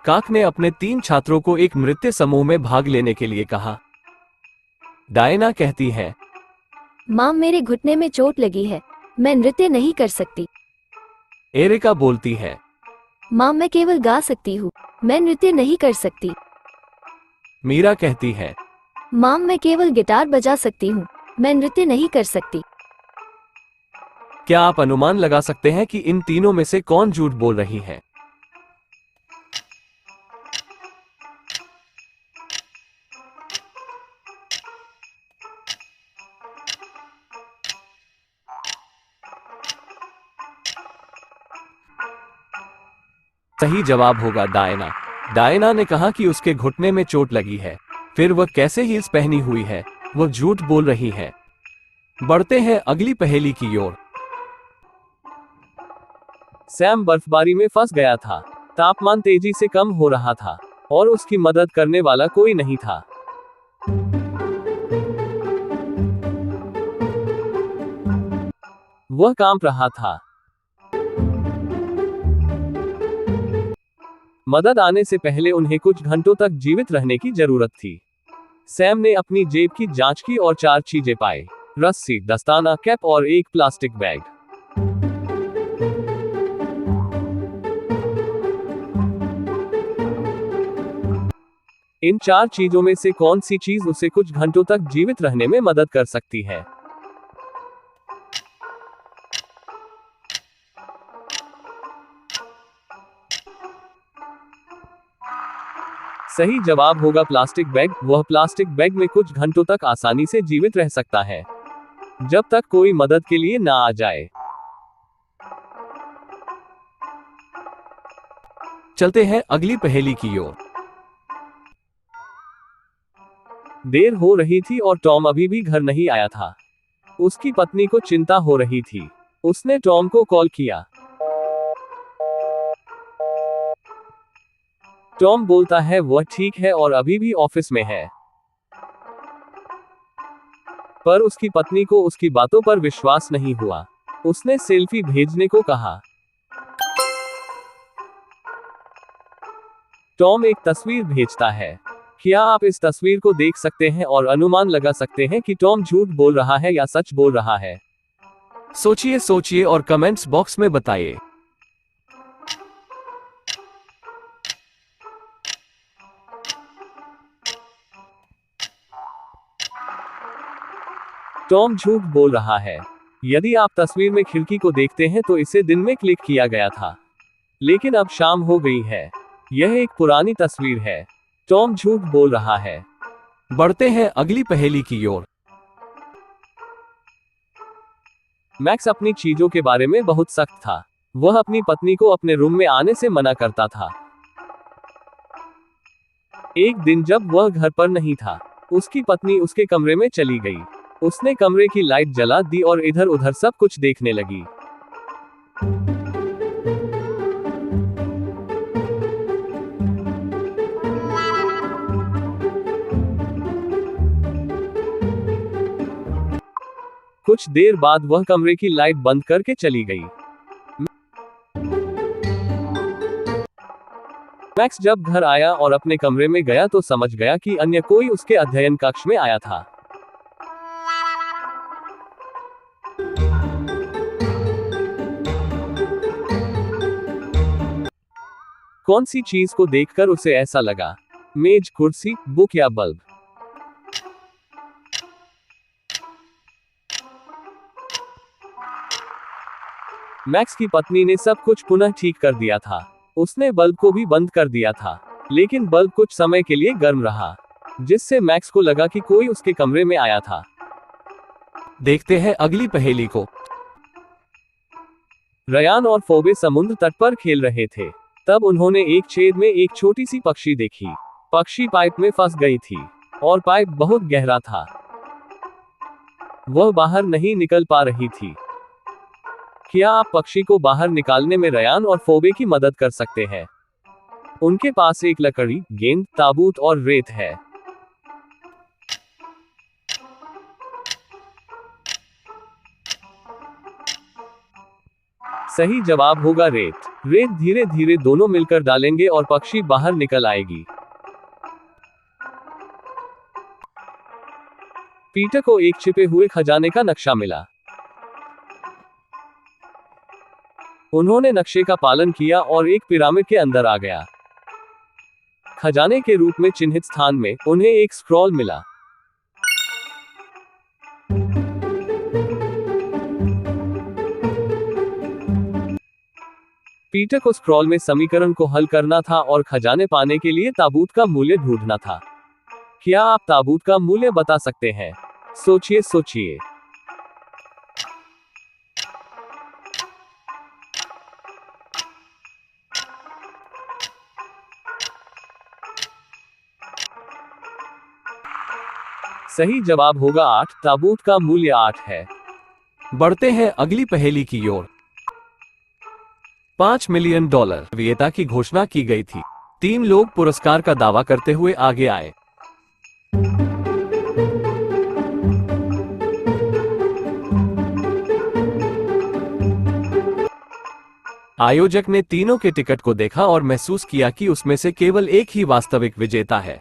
काक ने अपने 3 छात्रों को एक नृत्य समूह में भाग लेने के लिए कहा। डायना कहती है, माम, मेरे घुटने में चोट लगी है, मैं नृत्य नहीं कर सकती। एरिका बोलती है, माम, मैं केवल गा सकती हूँ, मैं नृत्य नहीं कर सकती। मीरा कहती है, माम, मैं केवल गिटार बजा सकती हूँ, मैं नृत्य नहीं कर सकती। क्या आप अनुमान लगा सकते हैं कि इन तीनों में से कौन झूठ बोल रही है? सही जवाब होगा डायना। डायना ने कहा कि उसके घुटने में चोट लगी है, फिर वह कैसे हील्स पहनी हुई है, वह झूठ बोल रही है। बढ़ते हैं अगली पहेली की ओर। सैम बर्फबारी में फंस गया था। तापमान तेजी से कम हो रहा था और उसकी मदद करने वाला कोई नहीं था। वह कांप रहा था। मदद आने से पहले उन्हें कुछ घंटों तक जीवित रहने की जरूरत थी। सैम ने अपनी जेब की जांच की और 4 चीजें पाई: रस्सी, दस्ताना, कैप और एक प्लास्टिक बैग। इन 4 चीजों में से कौन सी चीज उसे कुछ घंटों तक जीवित रहने में मदद कर सकती है? सही जवाब होगा प्लास्टिक बैग। वह प्लास्टिक बैग में कुछ घंटों तक आसानी से जीवित रह सकता है, जब तक कोई मदद के लिए ना आ जाए। चलते हैं अगली पहेली की ओर। देर हो रही थी और टॉम अभी भी घर नहीं आया था। उसकी पत्नी को चिंता हो रही थी। उसने टॉम को कॉल किया। टॉम बोलता है वह ठीक है और अभी भी ऑफिस में है। पर उसकी पत्नी को उसकी बातों पर विश्वास नहीं हुआ। उसने सेल्फी भेजने को कहा। टॉम एक तस्वीर भेजता है। क्या आप इस तस्वीर को देख सकते हैं और अनुमान लगा सकते हैं कि टॉम झूठ बोल रहा है या सच बोल रहा है? सोचिए सोचिए और कमेंट्स बॉक्स में बताइए। टॉम झूठ बोल रहा है। यदि आप तस्वीर में खिड़की को देखते हैं तो इसे दिन में क्लिक किया गया था, लेकिन अब शाम हो गई है। यह एक पुरानी तस्वीर है। टॉम झूठ बोल रहा है। बढ़ते हैं अगली पहेली की ओर। मैक्स अपनी चीजों के बारे में बहुत सख्त था। वह अपनी पत्नी को अपने रूम में आने से मना करता था। एक दिन जब वह घर पर नहीं था, उसकी पत्नी उसके कमरे में चली गई। उसने कमरे की लाइट जला दी और इधर उधर सब कुछ देखने लगी। कुछ देर बाद वह कमरे की लाइट बंद करके चली गई। मैक्स जब घर आया और अपने कमरे में गया तो समझ गया कि अन्य कोई उसके अध्ययन कक्ष में आया था। कौन सी चीज को देखकर उसे ऐसा लगा? मेज, कुर्सी, बुक या बल्ब? मैक्स की पत्नी ने सब कुछ पुनः ठीक कर दिया था। उसने बल्ब को भी बंद कर दिया था, लेकिन बल्ब कुछ समय के लिए गर्म रहा, जिससे मैक्स को लगा कि कोई उसके कमरे में आया था। देखते हैं अगली पहेली को। रयान और फोबे समुद्र तट पर खेल रहे थे। तब उन्होंने एक छेद में एक छोटी सी पक्षी देखी। पक्षी पाइप में फंस गई थी और पाइप बहुत गहरा था। वह बाहर नहीं निकल पा रही थी। क्या आप पक्षी को बाहर निकालने में रयान और फोबे की मदद कर सकते हैं? उनके पास एक लकड़ी, गेंद, ताबूत और रेत है। सही जवाब होगा रेत। रेत धीरे धीरे दोनों मिलकर डालेंगे और पक्षी बाहर निकल आएगी। पीटर को एक छिपे हुए खजाने का नक्शा मिला। उन्होंने नक्शे का पालन किया और एक पिरामिड के अंदर आ गया। खजाने के रूप में चिन्हित स्थान में उन्हें एक स्क्रॉल मिला। पीटर को स्क्रॉल में समीकरण को हल करना था और खजाने पाने के लिए ताबूत का मूल्य ढूंढना था। क्या आप ताबूत का मूल्य बता सकते हैं? सोचिए सोचिए। सही जवाब होगा 8। ताबूत का मूल्य 8 है। बढ़ते हैं अगली पहेली की ओर। $5 मिलियन विजेता की घोषणा की गई थी। 3 लोग पुरस्कार का दावा करते हुए आगे आए। आयोजक ने तीनों के टिकट को देखा और महसूस किया कि उसमें से केवल एक ही वास्तविक विजेता है।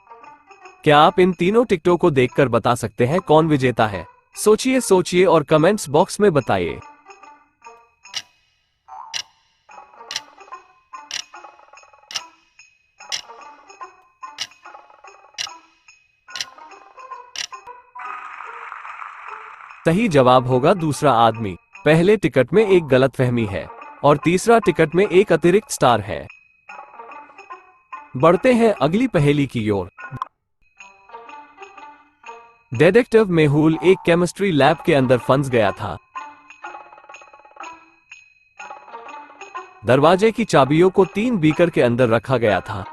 क्या आप इन तीनों टिकटों को देखकर बता सकते हैं कौन विजेता है? सोचिए सोचिए और कमेंट्स बॉक्स में बताइए। सही जवाब होगा दूसरा आदमी। पहले टिकट में एक गलतफहमी है और तीसरा टिकट में एक अतिरिक्त स्टार है। बढ़ते हैं अगली पहेली की ओर। डिटेक्टिव मेहुल एक केमिस्ट्री लैब के अंदर फंस गया था। दरवाजे की चाबियों को 3 बीकर के अंदर रखा गया था।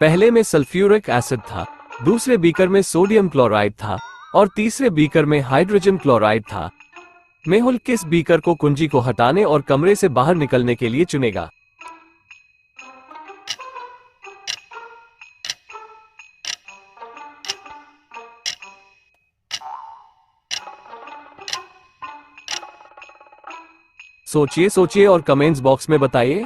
पहले में सल्फ्यूरिक एसिड था, दूसरे बीकर में सोडियम क्लोराइड था और तीसरे बीकर में हाइड्रोजन क्लोराइड था। मेहुल किस बीकर को कुंजी को हटाने और कमरे से बाहर निकलने के लिए चुनेगा? सोचिए सोचिए और कमेंट्स बॉक्स में बताइए।